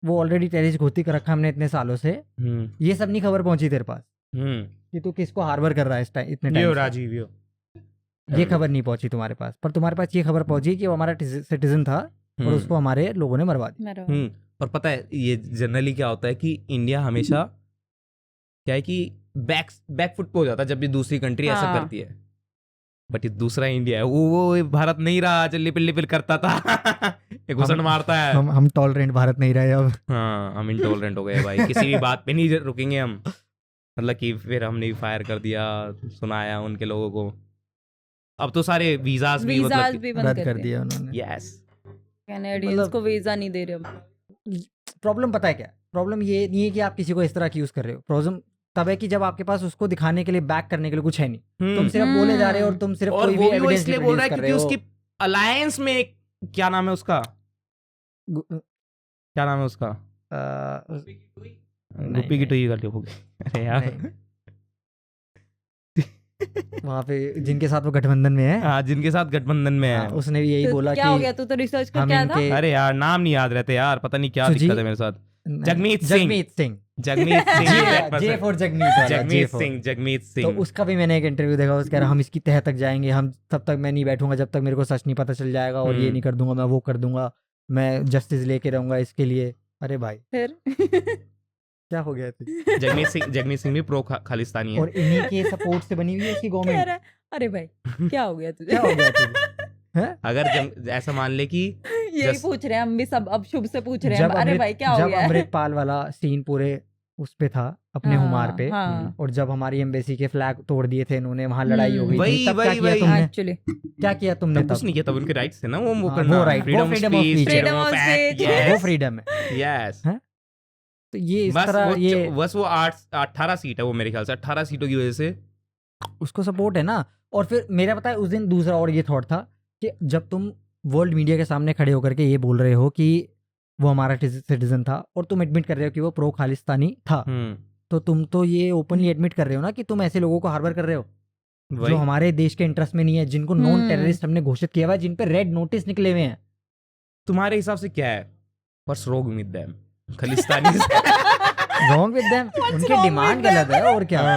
वो ऑलरेडी टेररिस्ट घोषित कर रखा है हमने इतने सालों से, ये सब नहीं खबर पहुंची तेरे पास कि तू किसको हार्बर कर रहा है इस टाइम, इतने टाइम से। राजीव ये खबर नहीं पहुंची तुम्हारे पास, पर तुम्हारे पास ये खबर पहुंची कि वो हमारा सिटीजन था और उसको हमारे लोगों ने मरवा दिया। और पता है ये जनरली क्या होता है कि इंडिया हमेशा क्या है कि बैकफुट पे हो जाता है जब भी दूसरी कंट्री ऐसा हाँ। करती है। बट ये दूसरा इंडिया है, वो भारत नहीं रहा जो लिपिल करता था। ये घुसन मारता है। हम टॉलरेंट भारत नहीं रहे अब। हाँ, हम इंटॉलरेंट हो गए भाई, किसी भी बात पे नहीं रुकेंगे हम। मतलब कि फिर हमने भी फायर कर दिया, सुनाया उनके लोगों को। अब तो सारे वीजाज भी वीजाज मतलब भी बंद रद्द कर दिया उन्होंने। यस, कैनेडियंस मतलब- को वीजा नहीं दे रहे हम। प्रॉब्लम पता है क्या? प्रॉब्लम ये नहीं है कि आप किसी को इस तरह एक्यूज कर रहे हो, प्रॉब्लम तब है कि जब आपके पास उसको दिखाने के लिए, बैक करने के लिए कुछ है नहीं, तुम सिर्फ बोले जा रहे हो और तुम सिर्फ और कोई वो भी भी वो एविडेंस इसलिए नहीं बोल रहा है produce कर क्योंकि रहे हो। उसकी अलायंस में एक, क्या नाम है उसका, क्या नाम है उसका, गुप्पी की टोई कर लियो। अरे यार, वहाँ पे जिनके साथ वो गठबंधन में है, हाँ, जिनके साथ गठबंधन में हाँ, है। उसने भी यही तो बोला क्या हो कि गया? तू तो रिसर्च कर हम क्या था? इनके अरे यार, नाम नहीं याद रहते यार, पता नहीं क्या सुजीत- दिक्कत है मेरे साथ। जगमीत सिंह। जगमीत सिंह जगमीत सिंह जे फॉर जगमीत वाला, जगमीत J for। सिंह, जगमीत तो सिंह। उसका भी मैंने एक इंटरव्यू देखा, उसके कह रहा हम इसकी तह तक जाएंगे, हम तब तक मैं नहीं बैठूंगा जब तक मेरे को सच नहीं पता चल जाएगा, और ये नहीं कर दूंगा, मैं वो कर दूंगा, मैं जस्टिस लेके रहूंगा इसके लिए। अरे भाई फिर क्या हो गया थी? जगमीत सिंह भी प्रो खालिस्तानी है। और इन्हीं के सपोर्ट से बनी हुई है इसकी कह गवर्नमेंट। रहा है, अरे भाई क्या हो गया तुझे? क्या हो गया तुझे? हैं? अगर ऐसा मान ले कि यही Just- पूछ रहे हैं हम भी सब, अब शुभ से पूछ रहे हैं जब हम, अरे अमृत- भाई क्या हो जब गया है? अमृतपाल वाला सीन पूरे उस पे था, अपने हाँ, हुमार पे, हाँ। और जब हमारी एम्बेसी के फ्लैग तोड़ दिए थे इन्होंने, वहां लड़ाई हो गई वही- थी, तब क्या वही- किया वही। तुमने? एक्चुअली क्या किया तुमने तब कुछ नहीं किया, तब उनके राइट्स थे ना, वो हाँ, करना, वो right, वो freedom of freedom of speech, speech है। freedom of Freedom of act, speech। yes, वो फ्रीडम है। yes। तो ये इस बस तरह ये बस वो 18 सीट है वो, मेरे ख्याल से 18 सीटों की वजह से उसको सपोर्ट है ना। और फिर मेरा पता है उस दिन दूसरा और ये थॉट था कि जब तुम वर्ल्ड मीडिया के सामने खड़े होकर के ये बोल रहे हो कि वो हमारा सिटीजन था, और तुम एडमिट कर रहे हो कि वो प्रो खालिस्तानी था, तो तुम तो ये ओपनली एडमिट कर रहे हो ना कि तुम ऐसे लोगों को हार्बर कर रहे हो वही। जो हमारे देश के इंटरेस्ट में नहीं है, जिनको नॉन टेररिस्ट हमने घोषित किया हुआ है, जिन पे रेड नोटिस निकले हुए हैं। तुम्हारे हिसाब से क्या है? What's wrong with them Khalistani? Wrong with them, What's उनकी wrong डिमांड with them? गलत है और क्या।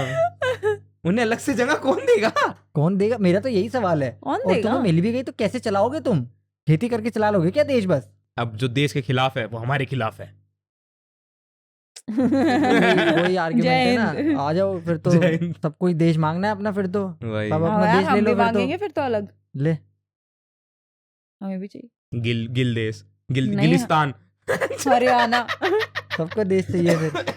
उन्हें अलग से जगह कौन देगा? कौन देगा? मेरा तो यही सवाल है। कौन और देगा? तुम्हें मिल भी गई तो कैसे चलाओगे तुम? खेती करके चला लोगे क्या देश बस? अब जो देश के खिलाफ है वो हमारे खिलाफ है। वही आर्ग्यूमेंट जय है ना। हिंद। आ जाओ फिर तो, जय हिंद। सब कोई देश मांगना है अपना फिर तो। वही सब हाँ अपना यार, देश ले हम लो भी फिर तो। मांगेंगे फिर तो अलग, ले हमें भी चाहिए। गिल देश, नहीं। गिलिस्तान। हरियाणा। सबको देश चाहिए फिर।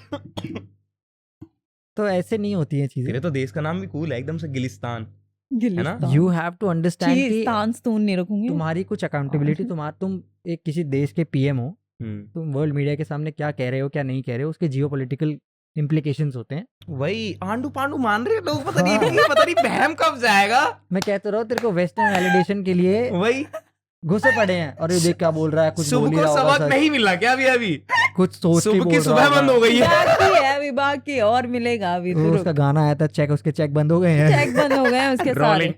तो ऐसे नहीं होती हैं तेरे चीजें। तो देश का नाम भी कूल है एकदम से, गिलिस्तान। गिलिस्तान। यू हैव टू अंडरस्टैंड कि स्थान स्तून नहीं रखूंगी। तुम्हारी कुछ अकाउंटेबिलिटी, तुम एक किसी देश के पीएम हो, तुम वर्ल्ड मीडिया के सामने क्या कह रहे हो क्या नहीं कह रहे हो, उसके जियोपॉलिटिकल इम्प्लीकेशंस होते हैं। वही आंडू पांडू मान रहे लोग, पता हाँ। नहीं पता नहीं बहम कब जाएगा। मैं कहता रहा हूँ तेरे को वेस्टर्न वैलिडेशन के लिए वही घुसे पड़े हैं, और ये देख क्या बोल रहा है, कुछ बोल सुबह ही को रहा होगा सबक सच, नहीं मिला क्या अभी? कुछ सोच के सुबह बोल की रहा सुबह बंद हो होगा। गई है। बाकी है अभी, बाकी और मिलेगा अभी। वो उसका गाना आया था चेक, उसके चेक बंद हो गए हैं। चेक बंद हो गए हैं उसके सारे।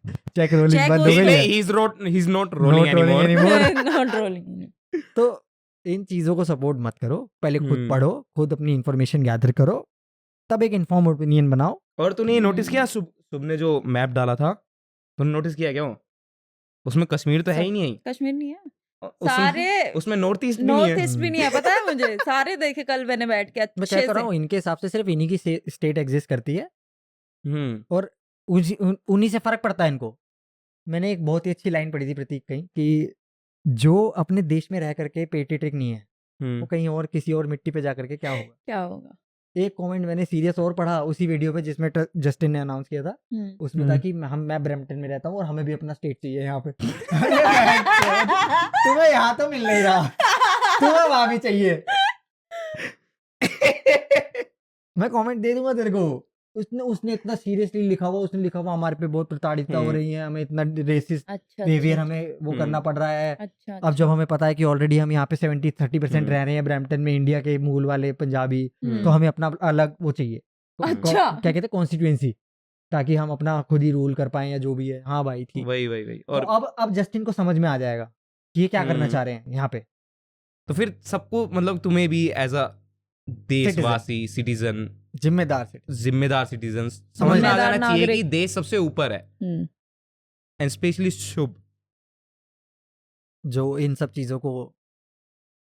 चेक रोलिंग Check बंद हो रोलिंग गई नहीं, है। he's not rolling Not rolling anymore. anymore। Not rolling. तो इन चीजों को सपोर्ट मत करो, पहले खुद हम्म। पढ़ो, खुद अपनी इंफॉर्मेशन गैदर करो, तब एक इन्फॉर्म ओपिनियन बनाओ। और तूने ये नोटिस किया, शुभ ने जो मैप डाला था, तूने नोटिस किया क्या वो? उसमें कश्मीर तो है ही नहीं। कश्मीर नहीं है, उसमें- सारे उसमें नॉर्थ ईस्ट भी नहीं नॉर्थ है। ईस्ट भी नहीं है, पता है मुझे। सारे देखे कल मैंने बैठ के मैं अच्छे कहता से। रहा हूँ इनके हिसाब से सिर्फ इन्हीं की स्टेट एग्जिस्ट करती है, हम्म। उन्हीं से फर्क पड़ता है इनको। मैंने एक बहुत ही अच्छी लाइन पढ़ी थी प्रतीक कहीं, कि जो अपने देश में रह करके पेट्रियटिक नहीं है, वो कहीं और किसी और मिट्टी पे जा करके क्या होगा। क्या होगा? एक कमेंट मैंने सीरियस और पढ़ा उसी वीडियो पे जिसमें जस्टिन ने अनाउंस किया था, उसमें था कि मैं ब्रैम्पटन में रहता हूँ और हमें भी अपना स्टेट चाहिए यहाँ पे। तुम्हें यहाँ तो मिल नहीं रहा, तुम्हें वहां भी चाहिए। मैं कमेंट दे दूंगा तेरे को। उसने इतना सीरियसली लिखा हुआ, उसने लिखा हुआ हमारे पे बहुत प्रताड़िता हो रही है, हमें इतना रेसिस्ट अच्छा बिहेवियर हमें वो करना पड़ रहा है। अच्छा। अब जब हमें पता है कि ऑलरेडी हम यहाँ पे 70-30% रह रहे हैं ब्रैम्पटन में, इंडिया के मूल वाले पंजाबी, तो हमें अपना अलग वो चाहिए। अच्छा। क्या कहते हैं, कॉन्स्टिट्यूएंसी, ताकि हम अपना खुद ही रूल कर पाए या जो भी है। हाँ भाई ठीक। वही और और अब जस्टिन को समझ में आ जाएगा कि ये क्या करना चाह रहे हैं यहाँ पे। तो फिर सबको, मतलब तुम्हें भी एज अ देशवासी, सिटीजन, जिम्मेदार सिटीजन समझ में आ जाना चाहिए कि देश सबसे ऊपर है। एंड स्पेशली शुभ, जो इन सब चीजों को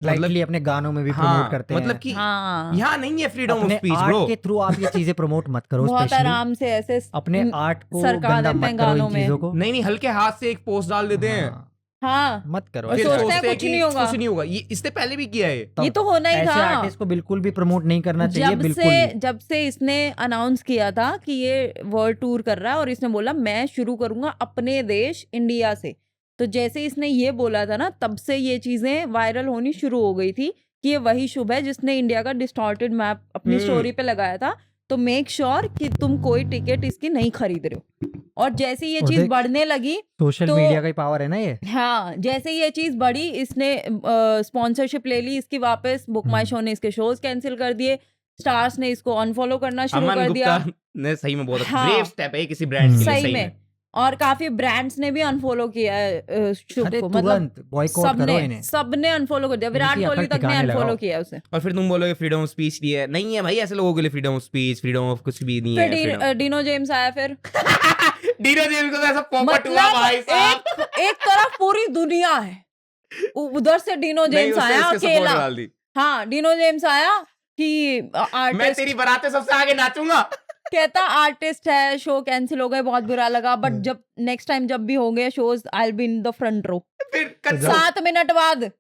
मतलब- लाइटली अपने गानों में भी हाँ, प्रमोट करते हैं। मतलब कि हाँ, यहाँ नहीं है फ्रीडम ऑफ अपने स्पीच आर्ट ब्रो। के थ्रू आप ये चीजें प्रमोट मत करो। बहुत स्पेशली आराम से ऐसे अपने आर्ट को सरका गंदा देते मत हैं करो गानों इन में। चीजों को। नहीं, हल्के हाथ से एक पोस्ट डाल देते हैं, हाँ, हाँ, मत करो। और फिर सोचते हैं सोचते हैं कुछ कि नहीं होगा। कुछ नहीं होगा। ये इससे पहले भी किया है। ये तो होना ही ऐसे था। आर्टिस्ट को बिल्कुल भी प्रमोट नहीं करना चाहिए, बिल्कुल भी। जब से इसने अनाउंस किया था कि ये वर्ल्ड टूर कर रहा है, और इसने बोला मैं शुरू करूंगा अपने देश इंडिया से, तो जैसे इसने ये बोला था ना, तब से ये चीजें वायरल होनी शुरू हो गई थी कि ये वही शुभ है जिसने इंडिया का डिस्टॉर्टेड मैप अपनी स्टोरी पे लगाया था। तो मेक श्योर कि तुम कोई टिकट इसकी नहीं खरीद रहे हो। और जैसे ये और चीज देख, बढ़ने लगी, सोशल तो- मीडिया का ही पावर है ना ये। हाँ, जैसे ये चीज बढ़ी, इसने स्पॉन्सरशिप ले ली इसकी वापस, बुक माई शो ने इसके शोज कैंसिल कर दिए, स्टार्स ने इसको अनफॉलो करना शुरू अमन कर दिया। गुप्ता ने सही में बहुत हाँ। ब्रेव स्टेप है किसी ब्रांड के लिए, सही में। और काफी ब्रांड्स ने भी अनफॉलो किया है शुभ अरे को, मतलब तुरंत बॉयकॉट करो इन्हें। सबने अनफॉलो कर दिया। विराट इनकी कोहली अकड़ तक ने ठिकाने अनफॉलो लगाओ। किया उसे। और फिर तुम बोलोगे फ्रीडम ऑफ स्पीच नहीं है भाई, ऐसे लोगों के लिए freedom of speech, freedom of कुछ भी नहीं फिर है। डिनो जेम्स आया फिर। डीनो जेम्स को तो ऐसा पॉपट हुआ भाई साहब। एक तरफ पूरी दुनिया है, उधर से डिनो नहीं, जेम्स उसने आया इसके support अकेला। डाल दी। हाँ, डिनो जेम्स आया कि मैं आर्टिस्ट, तेरी बारात में सबसे आगे नाचूंगा। कहता आर्टिस्ट है, शो कैंसिल हो गए, बहुत बुरा लगा, बट जब नेक्स्ट टाइम जब भी होंगे shows, I will be in the front row. फिर 7 मिनट बाद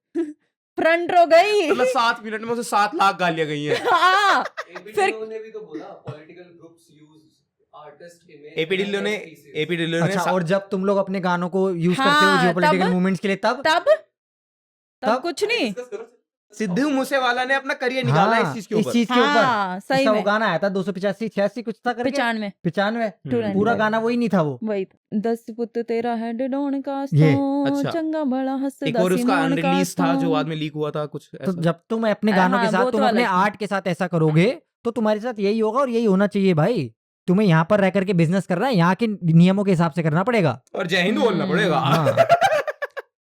फ्रंट रो गई। मतलब 7 मिनट में उसे 7 लाख गालियां गई हैं। हाँ, फिर ने भी तो बोला political groups use artist image. AP Dhillon ने अच्छा, और जब तुम लोग अपने गानों को यूज हाँ, करते हो जियोपॉलिटिकल तब- मूवमेंट्स के लिए, तब तब कुछ नहीं। सिद्धू मूसेवाला ने अपना करियर निकाला इस चीज के इस ऊपर। चीज के ऊपर। हाँ, सही उसका वो में। गाना आया था 285-86 कुछ था करके, 95 95 पूरा गाना वही नहीं था वो। वही 10 पुत तेरा हेड डोन का ये, अच्छा। चंगा बड़ा हंसदा एक और उसका सिमोन का अनरिलीज था जो सॉन्ग। बाद में लीक हुआ था कुछ तो ऐसा। जब तुम अपने गानों के हाँ, साथ, वो तुम तो अपने अलग आर्ट के साथ ऐसा करोगे, तो तुम्हारे साथ यही होगा और यही होना चाहिए भाई। तुम्हें यहाँ पर रह करके बिजनेस करना है, यहाँ के नियमों के हिसाब से करना पड़ेगा। और जय हिंद बोलना पड़ेगा। हाँ।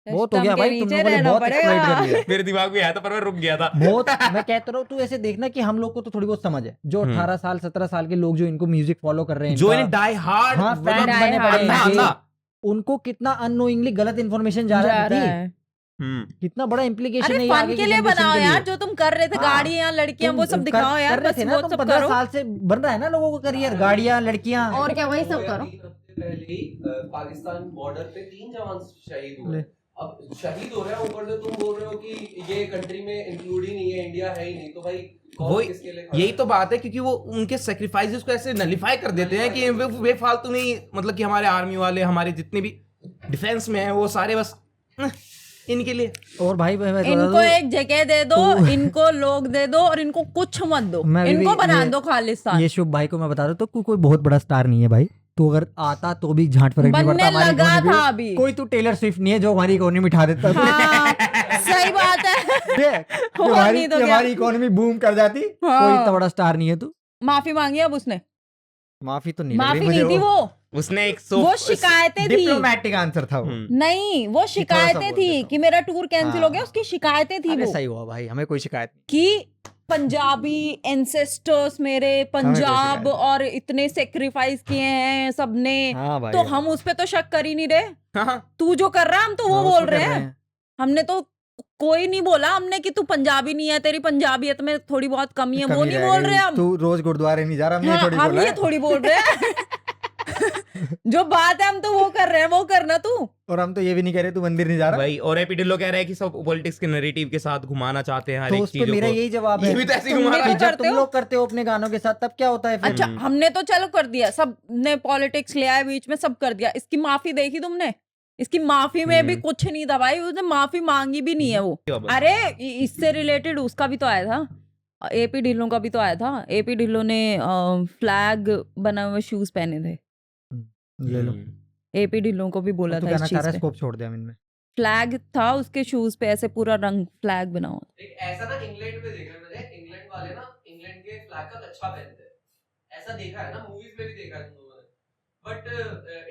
बहुत हो सिस्टम गया के भाई, तुम नीचे लोगों ने रहना बहुत एक्सप्लॉइट कर पड़ेगा। लिया। मेरे दिमाग में आया था पर मैं रुक गया था। बहुत मैं कहता रहा हूँ, तू ऐसे देखना कि हम लोग को तो थोड़ी बहुत समझ है, जो 18 साल 17 साल के लोग जो इनको म्यूजिक फॉलो कर रहे हैं, जो इनका- इन्हें डाई हार्ड हाँ, फैन Die बने hard पड़े है। हैं अंधा ये, उनको कितना अननोइंगली गलत इन्फॉर्मेशन जा रहा जा है रहा दीदी। है। कितना बड़ा इम्प्लीकेशन अरे है ये फन आगे के की लिए जनरेशन बनाओ के यार, लिए। जो तुम कर रहे थे, हाँ, गाड़ियां लड़कियां वो तुम सब दिखाओ यार, कर रहे बस थे ना, वो तुम सब 15 करो। साल से बन रहा है ना लोगों का करियर, गाड़ियां लड़कियां। और क्या, वही सब करो। 3 हफ्ते पहले ही पाकिस्तान बॉर्डर पे 3 जवान शहीद हुए। अब शहीद हो रहे हैं, ऊपर से तुम बोल रहे हो कि ये कंट्री में इंक्लूड ही नहीं है, इंडिया है ही नहीं, तो भाई कौन वही किसके लिए खड़ा यही है? तो बात है, क्योंकि वो उनके सेक्रीफाइसेस को ऐसे नलिफाई कर देते हैं कि वे फालतू में ही, मतलब कि हमारे आर्मी वाले, हमारे जितने भी डिफेंस में है, वो सारे बस इनके लिए। और भाई मैं बता इनको दूं, एक जगह दे दो, इनको लोग दे दो, और इनको कुछ मत दो, मैं भी- इनको बना ये- दो खालिस्तान। ये शुभ भाई को मैं बता दूं, तो कोई बहुत बड़ा स्टार नहीं है भाई, तो अगर आता तो भी झांट फर्क नहीं बनने पड़ता हमारी लगा इकोनॉमी था पे। अभी। कोई तू टेलर स्विफ्ट नहीं है जो हमारी इकोनॉमी उठा देता। हाँ, सही बात है। कि और हमारी नहीं तो कि क्या? हमारी इकोनॉमी बूम कर जाती। हाँ। कोई इतना बड़ा स्टार नहीं है तू। माफी मांगी अब उसने, माफी तो नहीं लग माफी रही मुझे नहीं थी वो उसने एक वो शिकायतें थी। डिप्लोमेटिक आंसर था वो। नहीं, वो शिकायतें बोल थी देता कि मेरा टूर कैंसिल हाँ। हो गया, उसकी शिकायतें थी अरे वो सही हुआ भाई, हमें कोई शिकायत नहीं। कि पंजाबी एंसेस्टर्स मेरे पंजाब शिकायत और इतने सेक्रीफाइस किए हैं सबने, हाँ भाई, तो हम उस पे तो शक कर ही नहीं रहे। हाँ, तू जो कर रहा है हम तो वो हाँ, बोल उसको रहे कर हैं। हमने तो कोई नहीं बोला हमने कि तू पंजाबी नहीं है, तेरी पंजाबियत में थोड़ी बहुत कमी है, वो कमी नहीं रह बोल गई। रहे हम। तू रोज गुरुद्वारे नहीं जा रहा, हमने हाँ, थोड़ी हम बोला ये है। थोड़ी बोल रहे हैं। जो बात है हम तो वो कर रहे हैं, वो करना तू। और हम तो ये भी नहीं कह रहे तू मंदिर नहीं जा रहा। भाई। और एपी ढिल्लों कह रहे हैं कि सब पॉलिटिक्स के नैरेटिव के साथ घुमाना चाहते हैं हर तो एक उस पे चीजों मेरा को। यही जवाब ये है भी तो ऐसे ही तुमने घुमा रहा भी है। जब करते तुम हो? लोग करते हो अपने गानों के साथ, तब क्या होता है फिर? अच्छा, हमने तो चलो कर दिया, सब ने पॉलिटिक्स ले आए बीच में, सब कर दिया। इसकी माफी देखी तुमने? इसकी माफी में भी कुछ नहीं था भाई, उसने माफी मांगी भी नहीं है वो। क्या बात? अरे इससे रिलेटेड उसका भी तो आया था, एपी ढिल्लों का भी तो आया था। एपी ढिल्लों ने फ्लैग बना हुए शूज पहने थे। ले लो। एपी ढिल्लों को भी बोला तू था कहना इस चाह चीज रहा है पे। स्कोप छोड़ दे हम इनमें। फ्लैग था उसके शूज पे, ऐसे पूरा रंग फ्लैग बना हुआ। एक ऐसा ना इंग्लैंड में देखा है मैंने, इंग्लैंड वाले ना इंग्लैंड के फ्लैग का कच्छा पहनते हैं, ऐसा देखा है ना, मूवीज में भी देखा है तुम लोगों ने, बट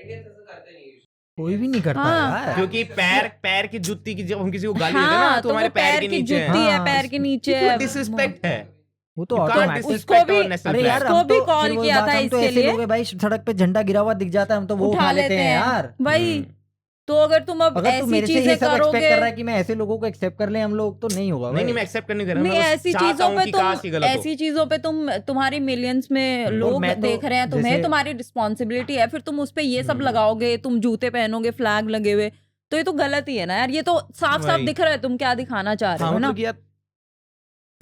इंडियंस ऐसा करते नहीं है। कोई भी नहीं करता हाँ। यार। क्योंकि पैर की जुत्ती की जब हम किसी को गाली देते हैं ना, हाँ, तो तो वो हमारे पैर के की नीचे जुत्ती है। है, हाँ, पैर के नीचे है। डिसरिस्पेक्ट है। वो तो You can't ऑटोमेटिक। disrespect उसको भी- our national अरे flag. यार उसको हम भी तो कॉल फिर वो किया बात, था हम तो इसके ऐसे लिए। लोग हैं भाई, सड़क पे झंडा गिरा हुआ दिख जाता है हम तो वो उठा लेते हैं यार। भाई तो अगर तुम अब अगर तू ऐसी मेरे से ये चीजें सब एक्सपेक्ट करोगे, कर रहा है कि मैं ऐसे लोगों को एक्सेप्ट कर ले हम लोग, तो नहीं होगा नहीं भाई। नहीं, मैं एक्सेप्ट करने कर रहा हूं। नहीं मैं बस ऐसी चाहता चीजों हूं पे कि काश ये तुम, गलत हो। ऐसी चीजों पे तुम, तुम्हारी मिलियंस में लोग मैं तो देख रहे हैं तुम्हें, जैसे- तुम्हारी रिस्पॉन्सिबिलिटी है, फिर तुम उस पे ये सब लगाओगे, तुम जूते पहनोगे फ्लैग लगे हुए, तो ये तो गलत ही है ना यार। ये तो साफ साफ वही। दिख रहा है तुम क्या दिखाना चाह रहे हाँ, हो ना। मतलब कि यार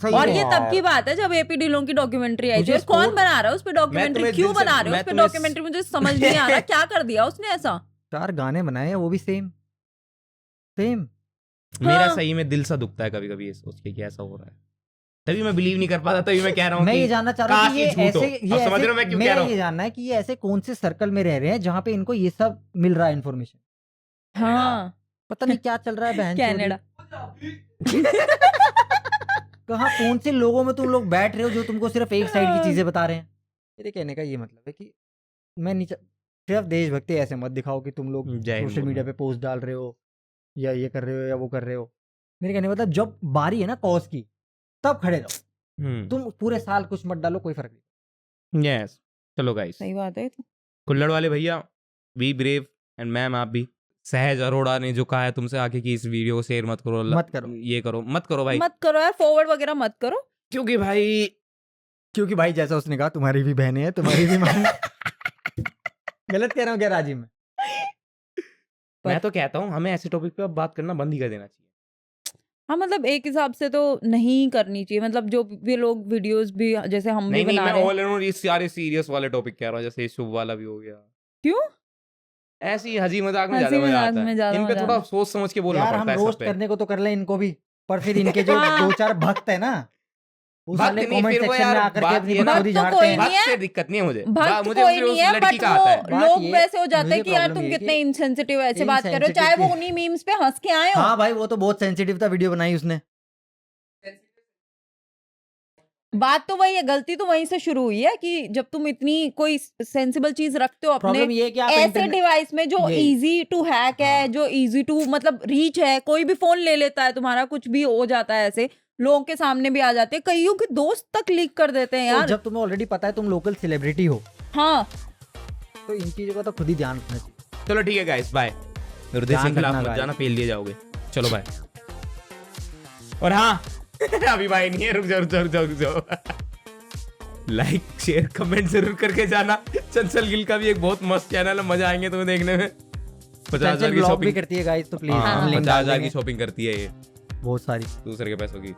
सही और है ये तब यार। की बात है जब एपी ढिल्लों की डॉक्यूमेंट्री आई थी। मुझे और कौन sport- बना रहा है उस पे डॉक्यूमेंट्री, तुम्हें क्यों दिल से- बना रहे हो मैं उस पे तुम्हें- डॉक्यूमेंट्री, मुझे समझ नहीं आ रहा क्या कर दिया उसने ऐसा। 4 गाने बनाए हैं, वो भी सेम। मेरा हाँ। सही में दिल सा दुखता है कभी कभी ये सोच के कि ऐसा हो रहा है। तभी मैं बिलीव नहीं कर पाता, तभी मैं कह रहा हूँ मैं कि ये जानना चाह रहा हूँ काश कि ये ये झूठ हो। ऐसे, अब समझ रहे हो मैं क्यों कह मेरा रहा हूँ? ये जानना है कि ये ऐसे कौन से सर्कल में रह रहे हैं जहाँ पे इनको ये सब मिल रहा है इन्फॉर्मेशन। हाँ, पता नहीं क्या चल रहा है बहन कनाडा। कहाँ कौन से लोगों में तुम लोग बैठ रहे हो जो तुमको सिर्फ एक साइड की चीजें बता रहे हैं। मेरे कहने का ये मतलब है कि मैं नहीं सिर्फ देशभक्ति ऐसे मत दिखाओ कि तुम लोग जय हिंद सोशल मीडिया पे पोस्ट डाल रहे हो या ये कर रहे हो या वो कर रहे हो। मेरे कहने का मतलब जब बारी है ना कॉज की, तब खड़े रहो। तुम पूरे साल कुछ मत डालो, कोई फर्क नहीं। यस, चलो गाइस, सही बात है। कुल्लड़ वाले भैया, बी ब्रेव, एंड मैम आप भी। सहज अरोड़ा ने जो कहा है तुमसे आके कि इस वीडियो को शेयर मत करो, मत करो। ये करो, मत करो भाई, मत करो यार, फॉरवर्ड वगैरह मत करो। क्योंकि भाई जैसा उसने कहा तुम्हारी भी बहनें हैं, तुम्हारी भी माँ है। गलत कह रहा हूँ क्या राजीव में? मैं तो कहता हूँ हमें ऐसे टॉपिक पे अब बात करना बंद ही कर देना चाहिए। हाँ, मतलब एक हिसाब से तो नहीं करनी चाहिए। मतलब जो भी लोग वीडियोस भी जैसे हम भी नहीं बना मैं रहे हैं। ऑल एंड ऑल इस सारे सीरियस वाले टॉपिक कह रहा हूँ, जैसे शुभ वाला भी हो गया। क्यों? ऐसी हंसी मजाक में हंसी ज्यादा मजा मजाक आता में है। ज्यादा इन पे मजा थोड़ा आता सोच समझ के बोलना यार हम पड़ता है सब रोस्ट पे। करने को तो कर ले इनको भी, पर फिर इनके जो हाँ। 2-4 भक्त है ना, उस भक्त वाले नहीं, कमेंट फिर वो सेक्शन में यार आकर के बात अपनी ये ना- बकचोदी भक्त तो झाड़ते कोई हैं। नहीं भक्त है। से दिक्कत नहीं है मुझे, भक्त मुझे कोई सिर्फ नहीं उस है, लड़की बट का आता है। वो बात लोग ये- वैसे हो जाते हैं मुझे कि यार problem तुम ये है कितने कि इनसेंसिटिव ऐसे बात कर रहे हो, insensitive चाहे वो के- उन्हीं मीम्स पे हंस के आए हो। हाँ भाई वो तो बहुत सेंसिटिव था, वीडियो बनाई उसने। बात तो वही है, गलती तो वहीं से शुरू हुई है कि जब तुम इतनी कोई सेंसिबल चीज रखते हो अपने प्रॉब्लम ये है कि आप ऐसे इंटरनेट डिवाइस में जो यही। इजी टू हैक है, हाँ। जो इजी टू मतलब रीच है, कोई भी फोन ले लेता है तुम्हारा, कुछ भी हो जाता है, ऐसे लोगों के सामने भी आ जाते हैं, कईयों के दोस्त तक लीक कर देते हैं और यार। जब तुम्हें ऑलरेडी पता है तुम लोकल सेलिब्रिटी हो, हाँ तो इन चीजों का तो खुद ही ध्यान रखना चाहिए। चलो ठीक है गाइस, बाय। हृदय ध्यान सिंह खिलाफ रखना मत guys। जाना, पेल दिए जाओगे। चलो बाय। और हाँ अभी भाई नहीं है, रुक जाओ। लाइक शेयर कमेंट जरूर करके जाना। चंचल गिल का भी एक बहुत मस्त चैनल है, मजा आएंगे तुम्हें देखने में। 50,000 की ब्लॉग भी शॉपिंग, करती है गाइस, तो प्लीज हाँ, हम लिंक 50,000 डाल की देंगे। शॉपिंग करती है ये बहुत सारी। दूसरे के पैसों की।